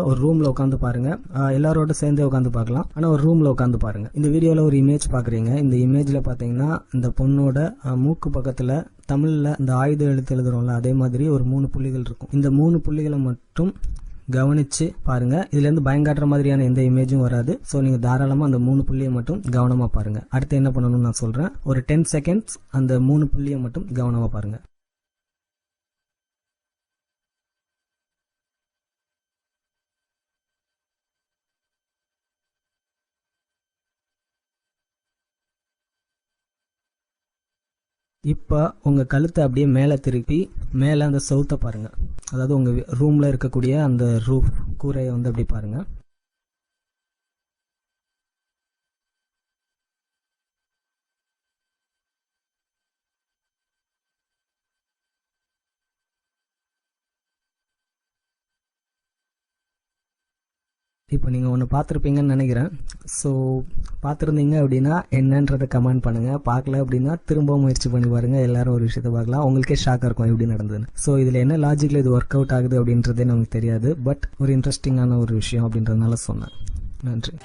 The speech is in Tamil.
ஒரு ரூம்ல உட்காந்து பாருங்க. எல்லாரோட சேர்ந்து உட்காந்து பார்க்கலாம். ஆனா ஒரு ரூம்ல உட்காந்து பாருங்க. இந்த வீடியோல ஒரு இமேஜ் பாக்குறீங்க. இந்த இமேஜ்ல பாத்தீங்கன்னா இந்த பொண்ணோட மூக்கு பக்கத்துல தமிழ்ல இந்த ஆயுத எழுத்து எழுதுறோம்ல அதே மாதிரி ஒரு 3 புள்ளிகள் இருக்கும். இந்த 3 புள்ளிகளை மட்டும் கவனிச்சு பாருங்க. இதுல இருந்து பயங்காட்டுற மாதிரியான எந்த இமேஜும் வராது. சோ நீங்க தாராளமா அந்த 3 புள்ளியை மட்டும் கவனமா பாருங்க. அடுத்து என்ன பண்ணணும்னு நான் சொல்றேன். ஒரு 10 செகண்ட்ஸ் அந்த 3 புள்ளியை மட்டும் கவனமா பாருங்க. இப்ப உங்க கழுத்தை அப்படியே மேல திருப்பி மேல அந்த சவுத்தை பாருங்க. அதாவது உங்க ரூம்ல இருக்கக்கூடிய அந்த ரூஃப் கூரையை வந்து அப்படி பாருங்க. இப்போ நீங்கள் ஒன்று பார்த்துருப்பீங்கன்னு நினைக்கிறேன். ஸோ பார்த்துருந்தீங்க அப்படின்னா என்னன்றதை கமெண்ட் பண்ணுங்கள். பார்க்கல அப்படின்னா திரும்ப முயற்சி பண்ணி பாருங்கள். எல்லாரும் ஒரு விஷயத்தை பார்க்கலாம். உங்களுக்கே ஷாக்காக இருக்கும் எப்படி நடந்ததுன்னு. ஸோ இதில் என்ன லாஜிக்கில் இது ஒர்க் அவுட் ஆகுது அப்படின்றதே நமக்கு தெரியாது. பட் ஒரு இன்ட்ரெஸ்டிங்கான ஒரு விஷயம் அப்படின்றதுனால சொன்னேன். நன்றி.